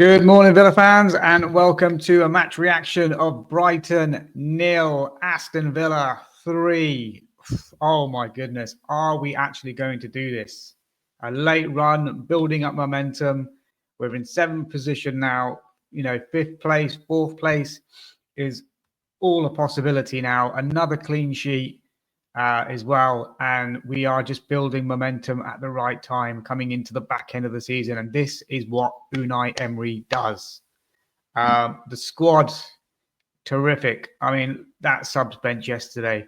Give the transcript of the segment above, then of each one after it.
Good morning, Villa fans, and welcome to a match reaction of Brighton 0, Aston Villa 3. Oh my goodness, are we actually going to do this? A late run, building up momentum. We're in 7th position now. 5th place, 4th place is all a possibility now. Another clean sheet as well, and we are just building momentum at the right time coming into the back end of the season, and this is what Unai Emery does. The squad, terrific. I mean, that subs bench yesterday,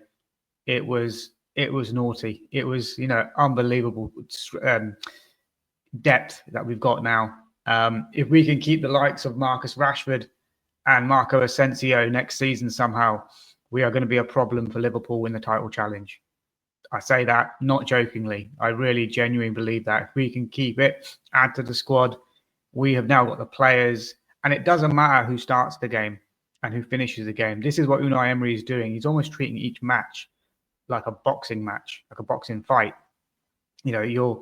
it was naughty. It was unbelievable depth that we've got now. If we can keep the likes of Marcus Rashford and Marco Asensio next season somehow, we are going to be a problem for Liverpool in the title challenge. I say that not jokingly. I really genuinely believe that if we can keep it, add to the squad, we have now got the players, and it doesn't matter who starts the game and who finishes the game. This is what Unai Emery is doing. He's almost treating each match like a boxing match, like a boxing fight. You're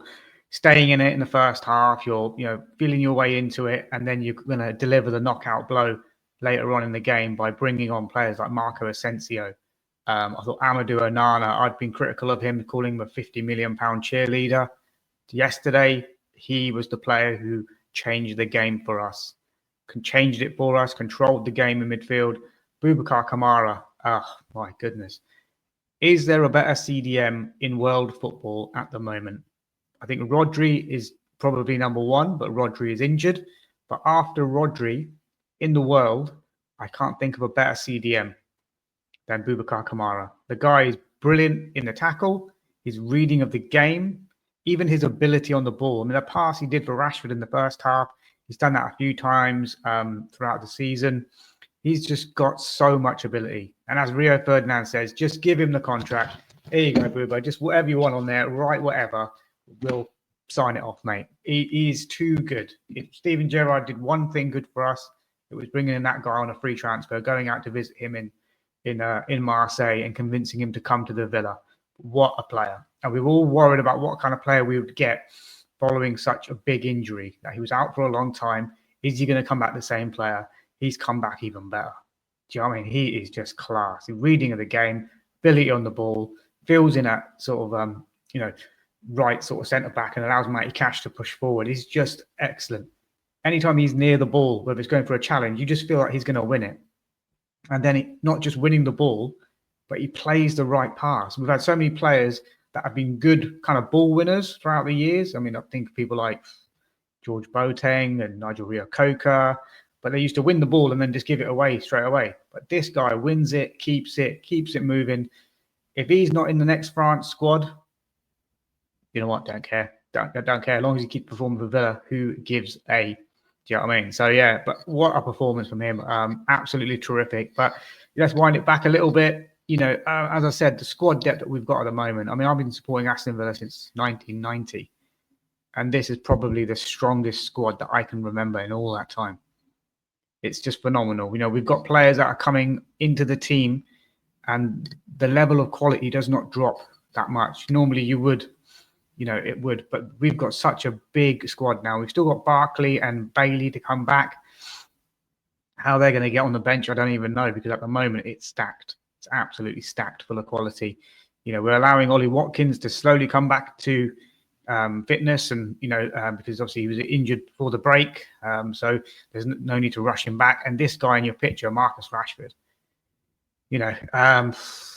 staying in it in the first half, you're feeling your way into it, and then you're going to deliver the knockout blow later on in the game by bringing on players like Marco Asensio. I thought Amadou Onana, I'd been critical of him, calling him a £50 million cheerleader. Yesterday, he was the player who changed the game for us, changed it for us, controlled the game in midfield. Boubacar Kamara, oh my goodness. Is there a better CDM in world football at the moment? I think Rodri is probably number one, but Rodri is injured. But after Rodri, in the world, I can't think of a better CDM than Boubacar Kamara. The guy is brilliant in the tackle, his reading of the game, even his ability on the ball. I mean, the pass he did for Rashford in the first half, he's done that a few times throughout the season. He's just got so much ability. And as Rio Ferdinand says, just give him the contract. Here you go, Bouba. Just whatever you want on there, write whatever. We'll sign it off, mate. He's too good. If Steven Gerrard did one thing good for us, it was bringing in that guy on a free transfer, going out to visit him in Marseille and convincing him to come to the Villa. What a player. And we were all worried about what kind of player we would get following such a big injury, that he was out for a long time. Is he going to come back the same player? He's come back even better. Do you know what I mean? He is just class. The reading of the game, ability on the ball, fills in at sort of, right sort of centre-back and allows Matty Cash to push forward. He's just excellent. Anytime he's near the ball, whether it's going for a challenge, you just feel like he's going to win it. And then not just winning the ball, but he plays the right pass. We've had so many players that have been good kind of ball winners throughout the years. I mean, I think of people like George Boateng and Nigel Reo-Coker, but they used to win the ball and then just give it away straight away. But this guy wins it, keeps it moving. If he's not in the next France squad, you know what? Don't care. Don't care. As long as he keeps performing for Villa, who gives a? Do you know what I mean? So yeah, but what a performance from him! Absolutely terrific. But let's wind it back a little bit. As I said, the squad depth that we've got at the moment. I mean, I've been supporting Aston Villa since 1990, and this is probably the strongest squad that I can remember in all that time. It's just phenomenal. We've got players that are coming into the team, and the level of quality does not drop that much. Normally, you would. It would, but we've got such a big squad now. We've still got Barkley and Bailey to come back. How they're going to get on the bench, I don't even know, because at the moment it's stacked. It's absolutely stacked full of quality. We're allowing Ollie Watkins to slowly come back to fitness, and because obviously he was injured before the break, so there's no need to rush him back. And this guy in your picture, Marcus Rashford,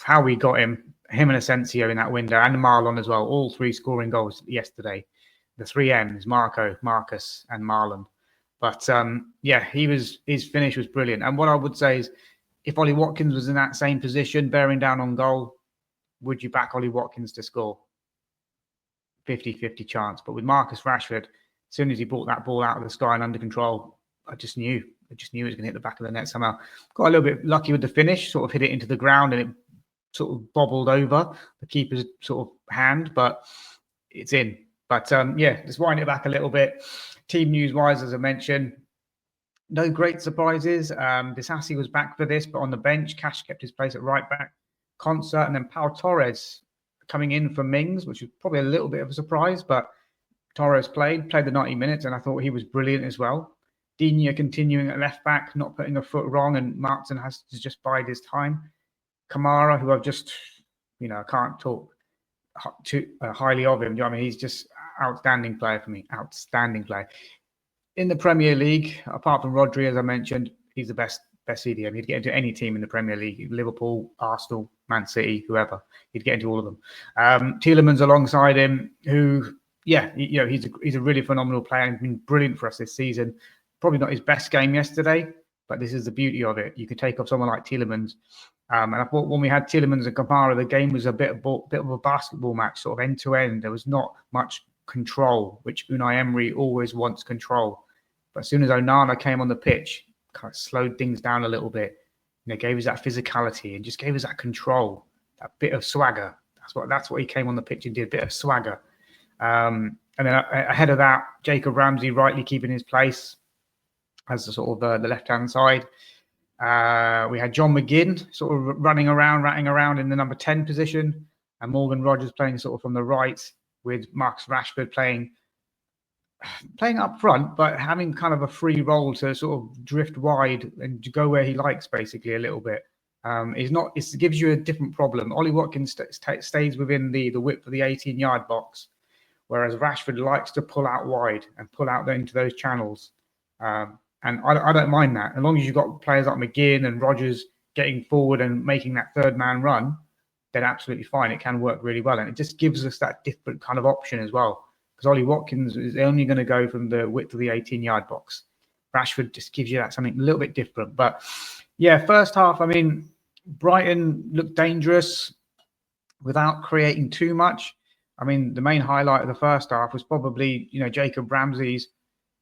how we got him and Asensio in that window, and Malen as well, all three scoring goals yesterday. The three M's, Marco, Marcus, and Malen. But his finish was brilliant. And what I would say is, if Ollie Watkins was in that same position, bearing down on goal, would you back Ollie Watkins to score? 50-50 chance. But with Marcus Rashford, as soon as he brought that ball out of the sky and under control, I just knew it was going to hit the back of the net somehow. Got a little bit lucky with the finish, sort of hit it into the ground and it sort of bobbled over the keeper's sort of hand, but it's in. But just wind it back a little bit. Team news-wise, as I mentioned, no great surprises. Disassi was back for this, but on the bench. Cash kept his place at right back. Concert, and then Pau Torres coming in for Mings, which was probably a little bit of a surprise, but Torres played the 90 minutes, and I thought he was brilliant as well. Digne continuing at left back, not putting a foot wrong, and Martin has to just bide his time. Kamara, who I've just, I can't talk too highly of him. Do you know what I mean? He's just outstanding player for me. Outstanding player. In the Premier League, apart from Rodri, as I mentioned, he's the best CDM. He'd get into any team in the Premier League, Liverpool, Arsenal, Man City, whoever. He'd get into all of them. Tielemans alongside him, who, he's a really phenomenal player and been brilliant for us this season. Probably not his best game yesterday, but this is the beauty of it. You could take off someone like Tielemans. And I thought when we had Tielemans and Kamara, the game was a bit of a basketball match, sort of end to end. There was not much control, which Unai Emery always wants control. But as soon as Onana came on the pitch, kind of slowed things down a little bit. Gave us that physicality and just gave us that control, that bit of swagger. That's what he came on the pitch and did, a bit of swagger. And then ahead of that, Jacob Ramsey rightly keeping his place as the sort of the left-hand side. We had John McGinn sort of ratting around in the number 10 position, and Morgan Rogers playing sort of from the right, with Marcus Rashford playing up front, but having kind of a free role to sort of drift wide and go where he likes, basically, a little bit. It gives you a different problem. Ollie Watkins stays within the width of the 18-yard box, whereas Rashford likes to pull out wide and pull out into those channels. And I don't mind that. As long as you've got players like McGinn and Rogers getting forward and making that third man run, then absolutely fine. It can work really well. And it just gives us that different kind of option as well. Because Ollie Watkins is only going to go from the width of the 18-yard box. Rashford just gives you that something a little bit different. But yeah, first half, I mean, Brighton looked dangerous without creating too much. I mean, the main highlight of the first half was probably, Jacob Ramsey's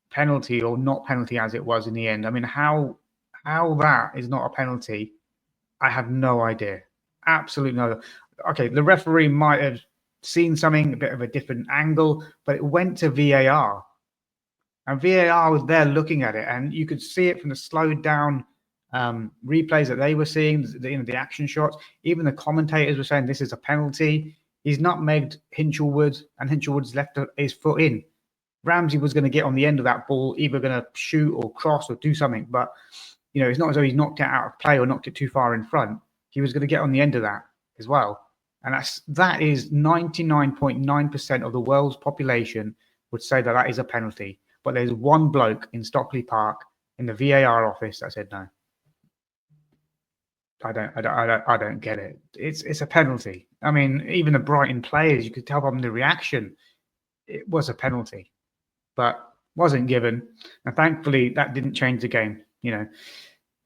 penalty, or not penalty as it was in the end. I mean, how that is not a penalty, I have no idea. Absolutely no. Okay, the referee might have seen something, a bit of a different angle, but it went to VAR. And VAR was there looking at it, and you could see it from the slowed down replays that they were seeing, the action shots. Even the commentators were saying this is a penalty. He's nutmegged Hinchelwood, and Hinchelwood's left his foot in. Ramsey was going to get on the end of that ball, either going to shoot or cross or do something. But, it's not as though he's knocked it out of play or knocked it too far in front. He was going to get on the end of that as well. And that is 99.9% of the world's population would say that is a penalty. But there's one bloke in Stockley Park in the VAR office that said no. I don't get it. It's a penalty. I mean, even the Brighton players, you could tell from the reaction, it was a penalty, but wasn't given. And thankfully, that didn't change the game.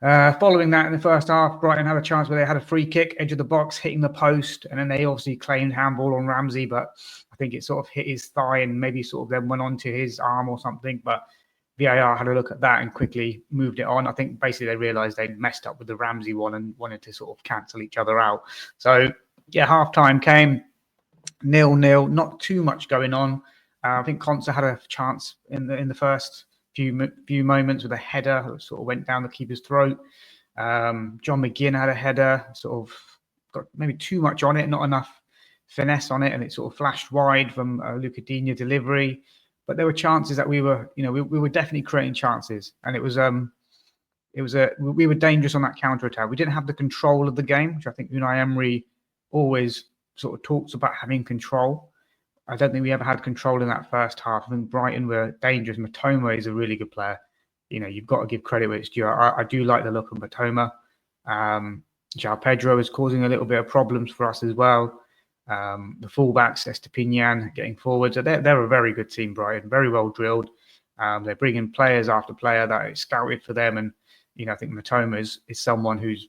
Following that in the first half, Brighton had a chance where they had a free kick, edge of the box, hitting the post, and then they obviously claimed handball on Ramsey, but I think it sort of hit his thigh and maybe sort of then went onto his arm or something. But VAR had a look at that and quickly moved it on. I think basically they realised they'd messed up with the Ramsey one and wanted to sort of cancel each other out. So, yeah, half-time came 0-0, not too much going on. I think Konsa had a chance in the first few moments with a header that sort of went down the keeper's throat. John McGinn had a header, sort of got maybe too much on it, not enough finesse on it, and it sort of flashed wide from Luca Digne delivery. But there were chances that we were definitely creating chances, and we were dangerous on that counter attack. We didn't have the control of the game, which I think Unai Emery always sort of talks about having control. I don't think we ever had control in that first half. I think Brighton were dangerous. Matoma is a really good player. You've got to give credit where it's due. I do like the look of Matoma. João Pedro is causing a little bit of problems for us as well. The fullbacks, Estepinian, getting forward. So they're a very good team, Brighton. Very well drilled. They're bringing players after player that is scouted for them. And, I think Matoma is someone who's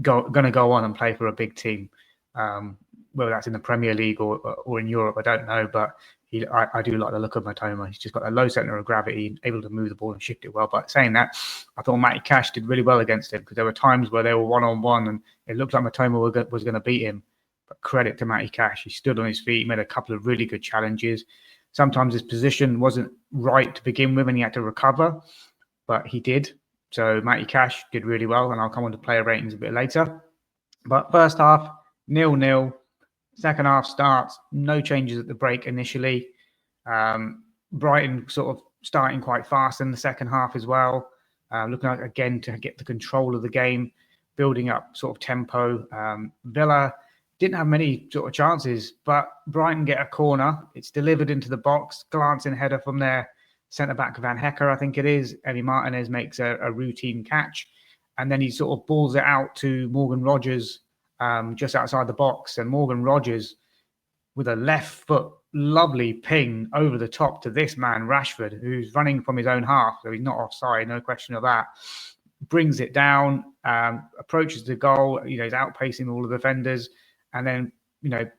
going to go on and play for a big team. Whether that's in the Premier League or in Europe, I don't know. But I do like the look of Matoma. He's just got a low centre of gravity, able to move the ball and shift it well. But saying that, I thought Matty Cash did really well against him, because there were times where they were one-on-one and it looked like Matoma was going to beat him. But credit to Matty Cash. He stood on his feet, made a couple of really good challenges. Sometimes his position wasn't right to begin with and he had to recover, but he did. So Matty Cash did really well, and I'll come on to player ratings a bit later. But first half, 0-0. Second half starts, no changes at the break initially. Brighton sort of starting quite fast in the second half as well. Looking like, again, to get the control of the game, building up sort of tempo. Villa didn't have many sort of chances, but Brighton get a corner. It's delivered into the box, glancing header from their centre-back Van Hecker, I think it is. Emi Martinez makes a routine catch, and then he sort of balls it out to Morgan Rogers just outside the box. And Morgan Rogers, with a left foot, lovely ping over the top to this man, Rashford, who's running from his own half, so he's not offside, no question of that. Brings it down, approaches the goal, he's outpacing all the defenders, and then,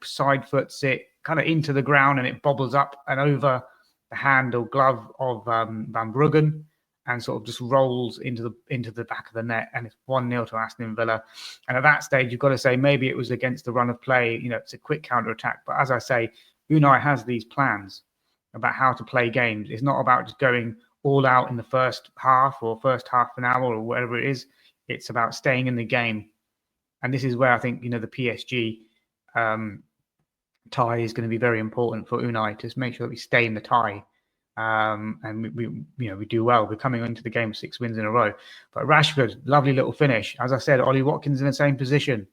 side foots it kind of into the ground, and it bobbles up and over the hand or glove of Van Bruggen, and sort of just rolls into the back of the net, and it's 1-0 to Aston Villa. And at that stage, you've got to say maybe it was against the run of play. It's a quick counter-attack. But as I say, Unai has these plans about how to play games. It's not about just going all out in the first half or first half an hour or whatever it is. It's about staying in the game. And this is where I think, the PSG tie is going to be very important for Unai, to make sure that we stay in the tie. And we do well. We're coming into the game with 6 wins in a row. But Rashford, lovely little finish. As I said, Ollie Watkins in the same position.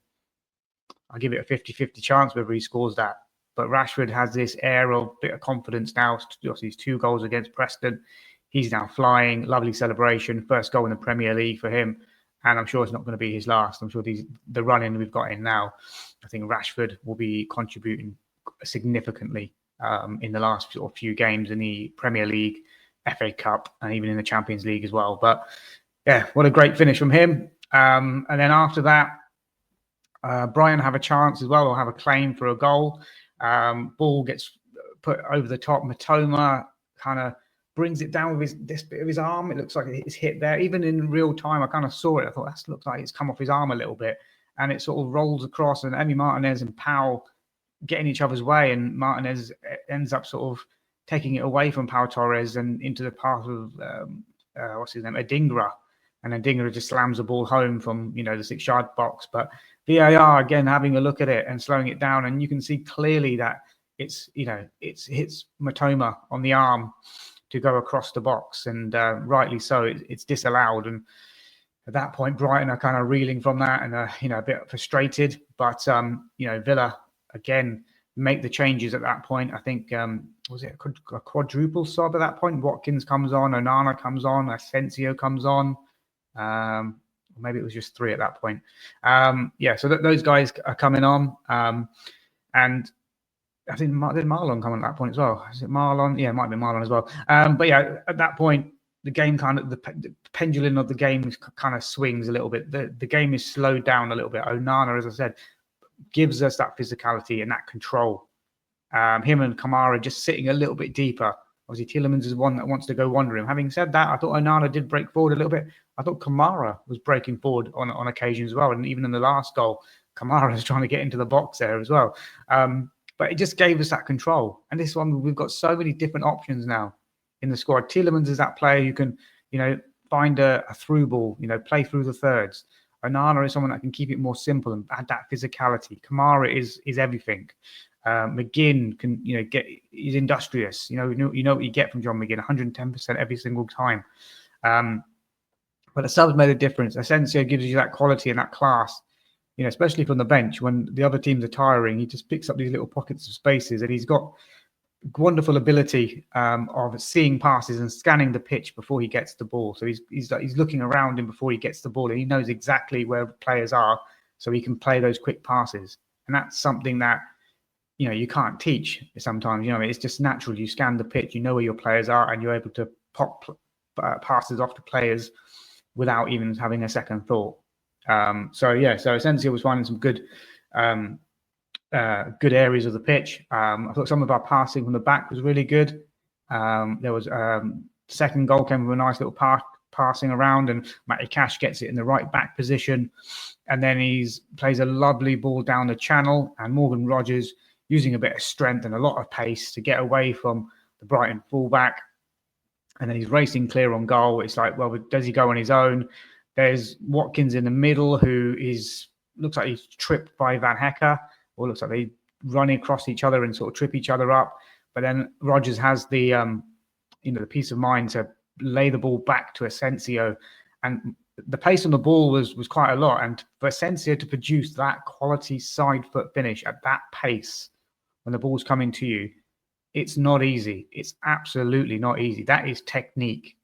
I'll give it a 50-50 chance whether he scores that. But Rashford has this air of bit of confidence now. He's 2 goals against Preston. He's now flying. Lovely celebration. First goal in the Premier League for him. And I'm sure it's not going to be his last. I'm sure the run-in we've got in now, I think Rashford will be contributing significantly in the last sort of few games in the Premier League, FA Cup, and even in the Champions League as well. But yeah, what a great finish from him. And then after that, Brighton have a chance as well, or have a claim for a goal. Ball gets put over the top. Matoma kind of brings it down with this bit of his arm. It looks like it's hit there. Even in real time, I kind of saw it. I thought, that looks like it's come off his arm a little bit. And it sort of rolls across, and Emi Martinez and Powell getting each other's way, and Martinez ends up sort of taking it away from Pau Torres and into the path of what's his name, Adingra, and Adingra just slams the ball home from the 6-yard box. But VAR again having a look at it and slowing it down, and you can see clearly that it's hits Matoma on the arm to go across the box, and rightly so, it's disallowed. And at that point, Brighton are kind of reeling from that and a bit frustrated. But Villa again make the changes at that point. I think was it a quadruple sub at that point? Watkins comes on, Onana comes on, Asensio comes on. Maybe it was just 3 at that point. So those guys are coming on, and I think did Malen come on at that point as well? Is it Malen? Yeah, it might be Malen as well. But yeah, at that point, the game kind of the pendulum of the game kind of swings a little bit. The game is slowed down a little bit. Onana, as I said, gives us that physicality and that control. Him and Kamara just sitting a little bit deeper. Obviously, Tielemans is one that wants to go wandering. Having said that, I thought Onana did break forward a little bit. I thought Kamara was breaking forward on occasion as well. And even in the last goal, Kamara is trying to get into the box there as well. But it just gave us that control. And this one, we've got so many different options now in the squad. Tielemans is that player who can, find a through ball, play through the thirds. Onana is someone that can keep it more simple and add that physicality. Kamara is everything. McGinn can, he's industrious. You know what you get from John McGinn, 110% every single time. But the subs made a difference. Asensio gives you that quality and that class, especially from the bench when the other teams are tiring. He just picks up these little pockets of spaces, and he's got wonderful ability of seeing passes and scanning the pitch before he gets the ball. So he's looking around him before he gets the ball, and he knows exactly where players are, so he can play those quick passes. And that's something that you can't teach sometimes. It's just natural. You scan the pitch, you know where your players are, and you're able to pop passes off to players without even having a second thought. So Asensio was finding some good areas of the pitch. I thought some of our passing from the back was really good. There was second goal came with a nice little passing around, and Matty Cash gets it in the right back position, and then he plays a lovely ball down the channel, and Morgan Rogers using a bit of strength and a lot of pace to get away from the Brighton fullback, and then he's racing clear on goal. It's like, well, does he go on his own? There's Watkins in the middle, who looks like he's tripped by Van Hecker, or looks like they run across each other and sort of trip each other up. But then Rogers has the the peace of mind to lay the ball back to Asensio, and the pace on the ball was quite a lot. And for Asensio to produce that quality side foot finish at that pace when the ball's coming to you, it's not easy. It's absolutely not easy. That is technique.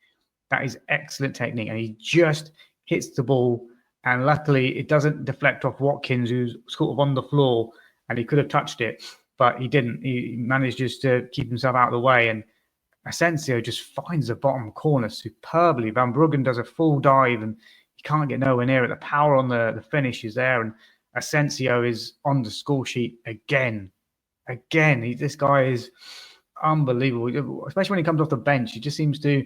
That is excellent technique. And he just hits the ball. And luckily, it doesn't deflect off Watkins, who's sort of on the floor, and he could have touched it, but he didn't. He managed just to keep himself out of the way. And Asensio just finds the bottom corner superbly. Van Bruggen does a full dive, and he can't get nowhere near it. The power on the finish is there, and Asensio is on the score sheet again. This guy is unbelievable, especially when he comes off the bench. He just seems to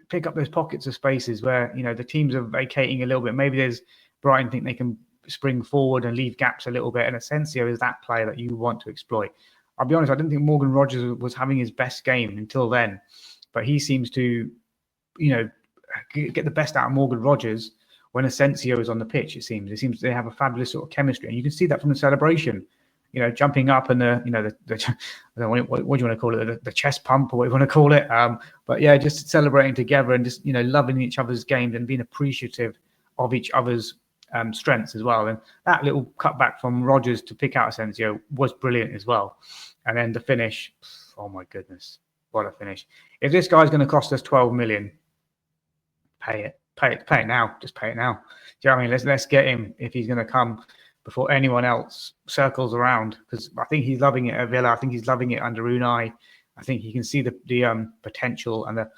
pick up those pockets of spaces where the teams are vacating a little bit. Maybe there's Brighton think they can spring forward and leave gaps a little bit, and Asensio is that player that you want to exploit. I'll be honest, I didn't think Morgan Rogers was having his best game until then, but he seems to get the best out of Morgan Rogers when Asensio is on the pitch. It seems they have a fabulous sort of chemistry, and you can see that from the celebration. Jumping up and the I don't know, what do you want to call it, the chest pump or what you want to call it. But yeah, just celebrating together and just loving each other's games and being appreciative of each other's strengths as well. And that little cutback from Rodgers to pick out Asensio was brilliant as well. And then the finish, oh my goodness, what a finish! If this guy's going to cost us 12 million, pay it now. Just pay it now. Do you know what I mean? Let's get him if he's going to come before anyone else circles around, because I think he's loving it at Villa. I think he's loving it under Unai. I think he can see the potential and the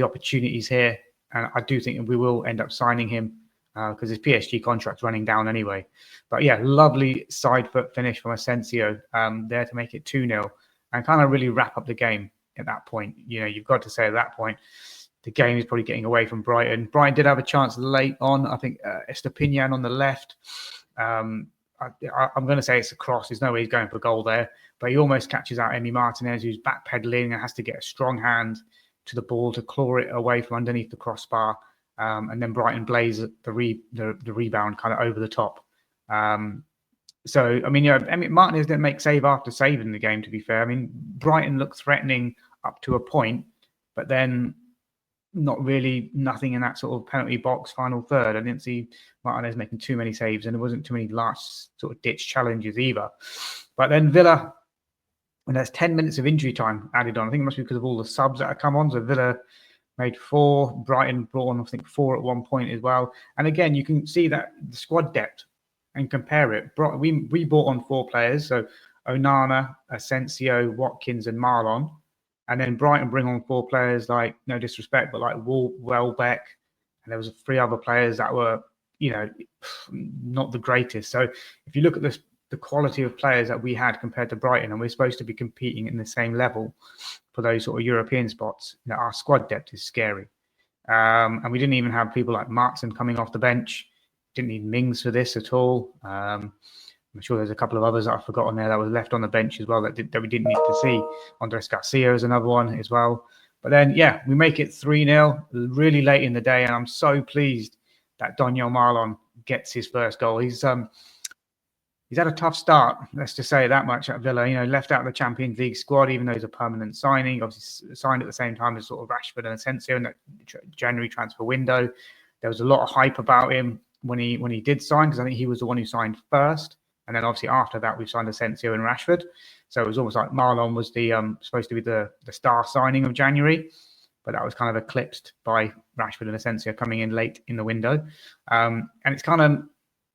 opportunities here, and I do think we will end up signing him because his PSG contract's running down anyway. But yeah, lovely side foot finish from Asensio there to make it 2-0 and kind of really wrap up the game at that point. You've got to say at that point the game is probably getting away from Brighton. Brighton did have a chance late on. I think Estepinian on the left. I'm going to say it's a cross. There's no way he's going for goal there, but he almost catches out Emi Martinez, who's backpedaling and has to get a strong hand to the ball to claw it away from underneath the crossbar. And then Brighton blaze the rebound kind of over the top. So, I mean, Emi Martinez didn't make save after save in the game, to be fair. I mean, Brighton looked threatening up to a point, but then not really nothing in that sort of penalty box final third. I didn't see Martinez making too many saves, and there wasn't too many last sort of ditch challenges either. But then Villa, and there's 10 minutes of injury time added on. I think it must be because of all the subs that have come on. So Villa made 4, Brighton brought on, I think, 4 at one point as well. And again, you can see that the squad depth and compare it. We brought on 4 players, so Onana, Asensio, Watkins, and Malen. And then Brighton bring on 4 players, like, no disrespect, but like Welbeck. And there was 3 other players that were, not the greatest. So if you look at the quality of players that we had compared to Brighton, and we're supposed to be competing in the same level for those sort of European spots, our squad depth is scary. And we didn't even have people like Martson coming off the bench. Didn't need Mings for this at all. I'm sure there's a couple of others that I forgot on there that was left on the bench as well that we didn't need to see. Andres Garcia is another one as well. But then, yeah, we make it 3-0 really late in the day, and I'm so pleased that Daniel Malen gets his first goal. He's had a tough start, let's just say that much at Villa. Left out of the Champions League squad, even though he's a permanent signing. Obviously signed at the same time as sort of Rashford and Asensio in that January transfer window. There was a lot of hype about him when he did sign, because I think he was the one who signed first. And then obviously after that, we've signed Asensio and Rashford. So it was almost like Malen was the supposed to be the star signing of January, but that was kind of eclipsed by Rashford and Asensio coming in late in the window. And it's kind of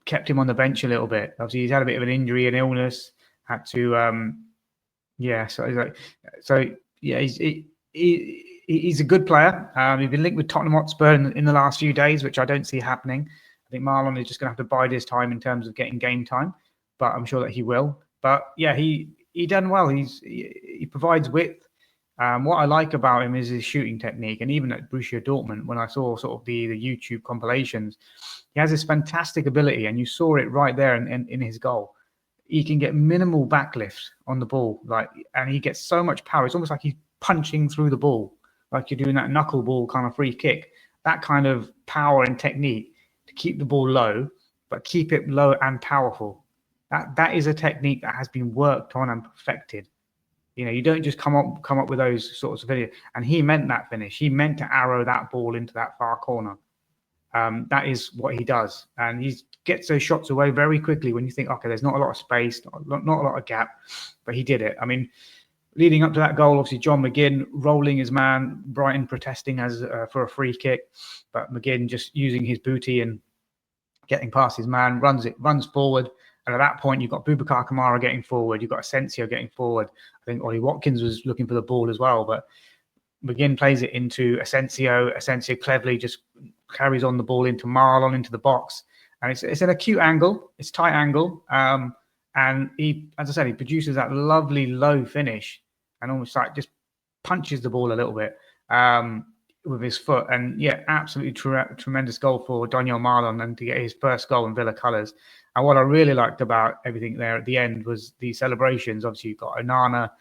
kept him on the bench a little bit. Obviously, he's had a bit of an injury and illness. Had to, he's a good player. He's been linked with Tottenham Hotspur in the last few days, which I don't see happening. I think Malen is just going to have to bide his time in terms of getting game time, but I'm sure that he will. But yeah, he done well. He provides width. What I like about him is his shooting technique, and even at Borussia Dortmund, when I saw sort of the YouTube compilations, he has this fantastic ability, and you saw it right there in his goal. He can get minimal backlift on the ball, and he gets so much power. It's almost like he's punching through the ball, like you're doing that knuckleball kind of free kick. That kind of power and technique to keep the ball low, but keep it low and powerful. That is a technique that has been worked on and perfected. You know, you don't just come up with those sorts of videos. And he meant that finish. He meant to arrow that ball into that far corner. That is what he does. And he gets those shots away very quickly when you think, okay, there's not a lot of space, not a lot of gap, but he did it. I mean, leading up to that goal, obviously John McGinn rolling his man, Brighton protesting as for a free kick, but McGinn just using his booty and getting past his man, runs forward. And at that point, you've got Boubacar Kamara getting forward. You've got Asensio getting forward. I think Ollie Watkins was looking for the ball as well, but McGinn plays it into Asensio. Asensio cleverly just carries on the ball into Malen, into the box. And it's at a cute angle. It's tight angle. And he, as I said, he produces that lovely low finish and almost like just punches the ball a little bit with his foot. And yeah, absolutely tremendous goal for Daniel Malen and to get his first goal in Villa colours. And what I really liked about everything there at the end was the celebrations. Obviously, you've got Onana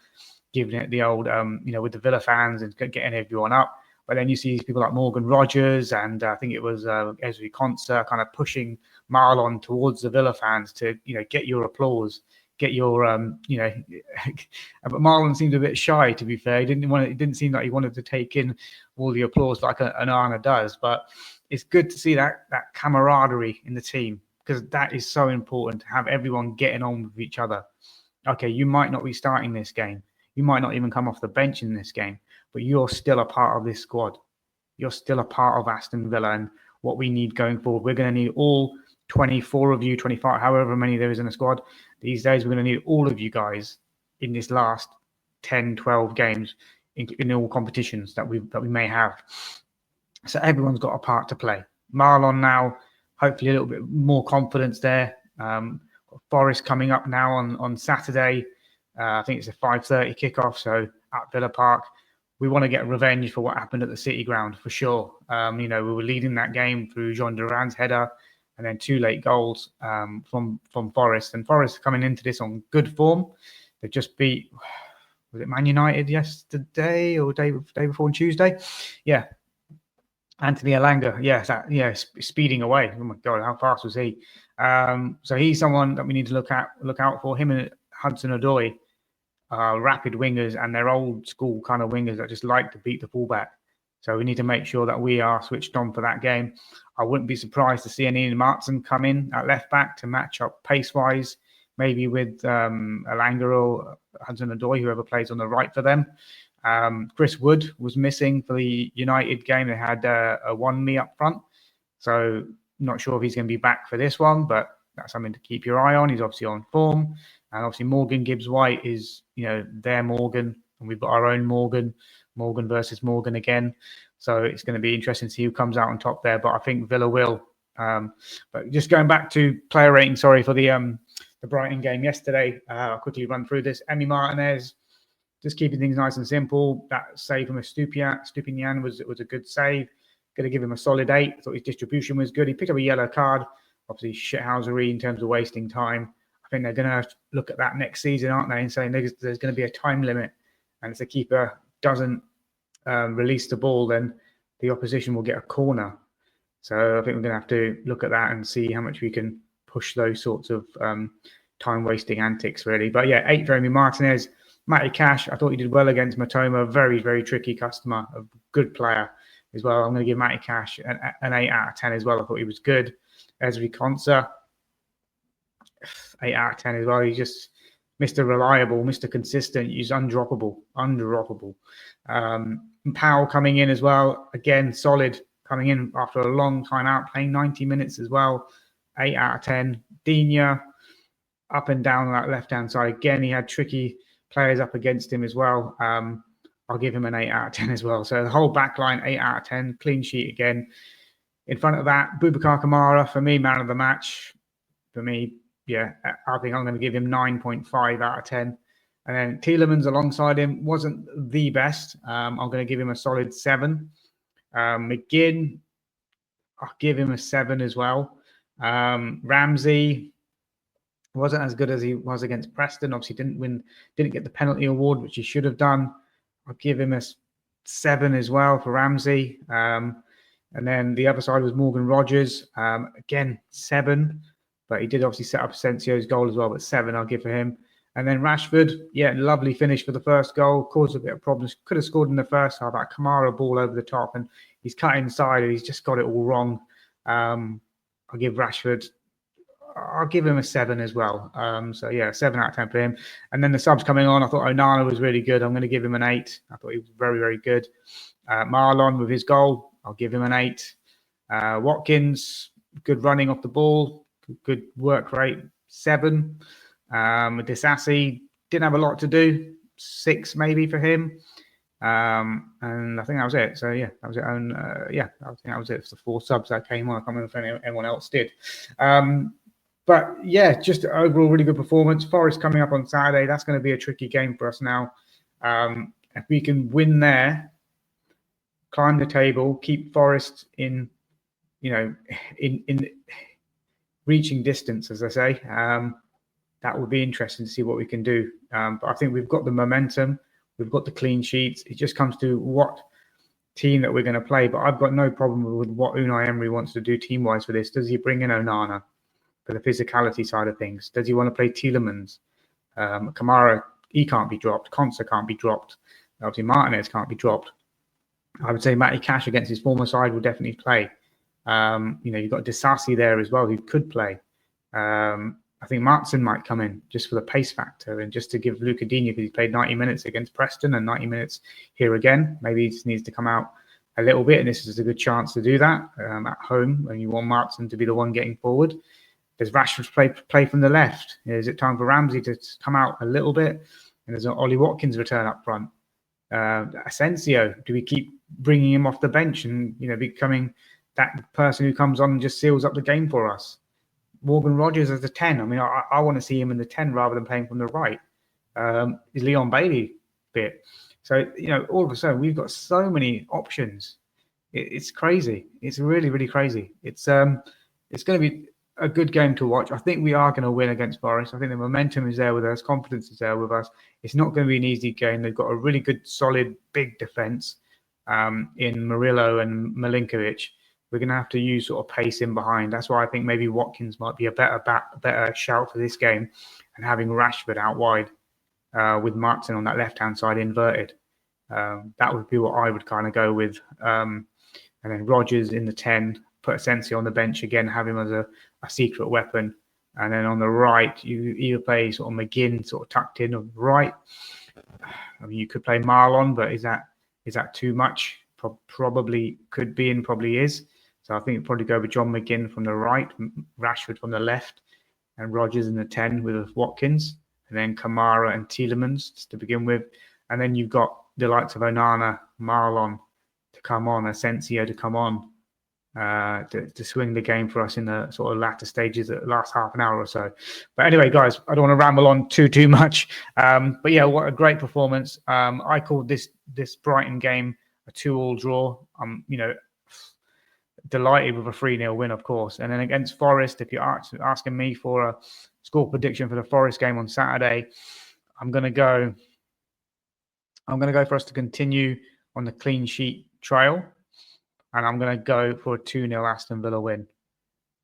giving it the old, with the Villa fans and getting everyone up. But then you see people like Morgan Rogers and I think it was Ezri Konsa kind of pushing Marlon towards the Villa fans to, get your applause, get your, but Marlon seemed a bit shy, to be fair. It didn't seem like he wanted to take in all the applause like Onana does. But it's good to see that camaraderie in the team, because that is so important, to have everyone getting on with each other. Okay, you might not be starting this game. You might not even come off the bench in this game, but you're still a part of this squad. You're still a part of Aston Villa and what we need going forward. We're going to need all 24 of you, 25, however many there is in a squad. These days, we're going to need all of you guys in this last 10, 12 games in all competitions that we may have. So everyone's got a part to play. Marlon now, hopefully a little bit more confidence there. Forest coming up now on Saturday. I think it's a 5:30 kickoff, so at Villa Park. We want to get revenge for what happened at the City Ground, for sure. We were leading that game through Jean Duran's header and then 2 late goals from Forest. And Forest coming into this on good form. They've just beat, was it Man United yesterday or day before on Tuesday? Yeah. Anthony Elanga, speeding away. Oh my God, how fast was he? So he's someone that we need to look out for. Him and Hudson-Odoi, rapid wingers, and they're old school kind of wingers that just like to beat the fullback. So we need to make sure that we are switched on for that game. I wouldn't be surprised to see Ian Martin come in at left back to match up pace-wise, maybe with Elanga or Hudson-Odoi, whoever plays on the right for them. Chris Wood was missing for the United game. They had a Wanmi up front. So not sure if he's going to be back for this one, but that's something to keep your eye on. He's obviously on form. And obviously Morgan Gibbs-White is, their Morgan. And we've got our own Morgan versus Morgan again. So it's going to be interesting to see who comes out on top there. But I think Villa will. But just going back to player rating, sorry, for the Brighton game yesterday. I'll quickly run through this. Emi Martinez, just keeping things nice and simple. That save from Stupinian was a good save. Going to give him a solid 8. I thought his distribution was good. He picked up a yellow card. Obviously, shithousery in terms of wasting time. I think they're going to have to look at that next season, aren't they, and saying there's going to be a time limit. And if the keeper doesn't release the ball, then the opposition will get a corner. So I think we're going to have to look at that and see how much we can push those sorts of time-wasting antics, really. But yeah, 8 for Emi Martinez. Matty Cash, I thought he did well against Matoma. Very, very tricky customer, a good player as well. I'm going to give Matty Cash an 8 out of 10 as well. I thought he was good. Ezri Konsa, 8 out of 10 as well. He's just Mr. Reliable, Mr. Consistent. He's undroppable. Powell coming in as well. Again, solid, coming in after a long time out, playing 90 minutes as well. 8 out of 10. Digne, up and down that left-hand side. Again, he had tricky players up against him as well. I'll give him an 8 out of 10 as well. So the whole back line, 8 out of 10. Clean sheet again. In front of that, Boubacar Kamara, for me, man of the match. For me, yeah, I think I'm going to give him 9.5 out of 10. And then Tielemans alongside him wasn't the best. I'm going to give him a solid 7. McGinn, I'll give him a 7 as well. Ramsey wasn't as good as he was against Preston. Obviously, didn't get the penalty award, which he should have done. I'll give him a 7 as well for Ramsey. And then the other side was Morgan Rogers. Again, 7. But he did obviously set up Asensio's goal as well, but 7 I'll give for him. And then Rashford, yeah, lovely finish for the first goal. Caused a bit of problems. Could have scored in the first half. That Kamara ball over the top, and he's cut inside, and he's just got it all wrong. I'll give Rashford. I'll give him a 7 as well. So yeah, 7 out of 10 for him. And then the subs coming on, I thought Onana was really good. I'm going to give him an 8. I thought he was very, very good. Malen with his goal, I'll give him an 8. Watkins, good running off the ball, good work rate, 7. Disassi didn't have a lot to do, 6 maybe for him. And I think that was it. So yeah, that was it. And yeah, I think that was it for the 4 subs that came on. I can't remember if anyone else did. But yeah, just overall really good performance. Forest coming up on Saturday. That's going to be a tricky game for us now. If we can win there, climb the table, keep Forest in reaching distance, as I say, that will be interesting to see what we can do. But I think we've got the momentum. We've got the clean sheets. It just comes to what team that we're going to play. But I've got no problem with what Unai Emery wants to do team-wise for this. Does he bring in Onana for the physicality side of things? Does he want to play Tielemans? Kamara, he can't be dropped. Konsa can't be dropped. Obviously, Martinez can't be dropped. I would say Matty Cash against his former side will definitely play. You've got Disassi there as well, who could play. I think Martin might come in just for the pace factor and just to give Luca Digne, because he played 90 minutes against Preston and 90 minutes here again. Maybe he just needs to come out a little bit, and this is a good chance to do that at home when you want Martin to be the one getting forward. Does Rashford play from the left? Is it time for Ramsey to come out a little bit? And there's an Ollie Watkins return up front. Asensio, do we keep bringing him off the bench and becoming that person who comes on and just seals up the game for us? Morgan Rogers as a 10. I mean, I want to see him in the 10 rather than playing from the right. Is Leon Bailey fit? So, all of a sudden, we've got so many options. It's crazy. It's really, really crazy. It's going to be a good game to watch. I think we are going to win against Forest. I think the momentum is there with us. Confidence is there with us. It's not going to be an easy game. They've got a really good, solid, big defence in Murillo and Milinkovic. We're going to have to use sort of pace in behind. That's why I think maybe Watkins might be a better shout for this game, and having Rashford out wide with Martin on that left-hand side inverted. That would be what I would kind of go with. And then Rodgers in the 10, put Asensio on the bench again, have him as a secret weapon. And then on the right, you either play sort of McGinn sort of tucked in on the right. I mean, you could play Marlon, but is that too much? Probably could be and probably is. So I think it'd probably go with John McGinn from the right, Rashford from the left, and Rodgers in the 10 with Watkins, and then Kamara and Tielemans to begin with. And then you've got the likes of Onana, Marlon to come on, Asensio to come on, to swing the game for us in the sort of latter stages, the last half an hour or so. But anyway, guys, I don't want to ramble on too much. But yeah, what a great performance. I called this Brighton game a 2-2 draw. Delighted with a 3-0 win, of course. And then against Forest, if you're asking me for a score prediction for the Forest game on Saturday, I'm going to go for us to continue on the clean sheet trail. And I'm going to go for a 2-0 Aston Villa win.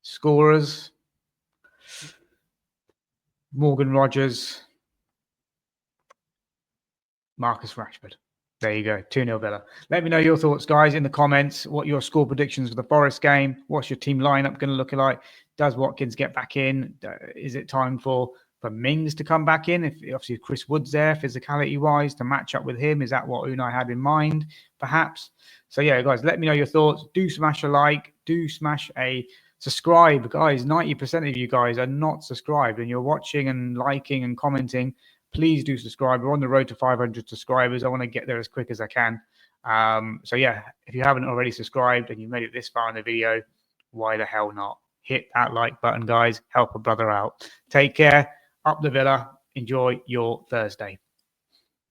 Scorers: Morgan Rogers, Marcus Rashford. There you go, 2-0 Villa. Let me know your thoughts, guys, in the comments. What your score predictions for the Forest game? What's your team lineup going to look like? Does Watkins get back in? Is it time for Mings to come back in? If obviously Chris Wood's there, physicality-wise, to match up with him. Is that what Unai had in mind, perhaps? So yeah, guys, let me know your thoughts. Do smash a like. Do smash a subscribe. Guys, 90% of you guys are not subscribed, and you're watching and liking and commenting. Please do subscribe. We're on the road to 500 subscribers. I want to get there as quick as I can. So yeah, if you haven't already subscribed and you've made it this far in the video, why the hell not? Hit that like button, guys. Help a brother out. Take care. Up the Villa. Enjoy your Thursday.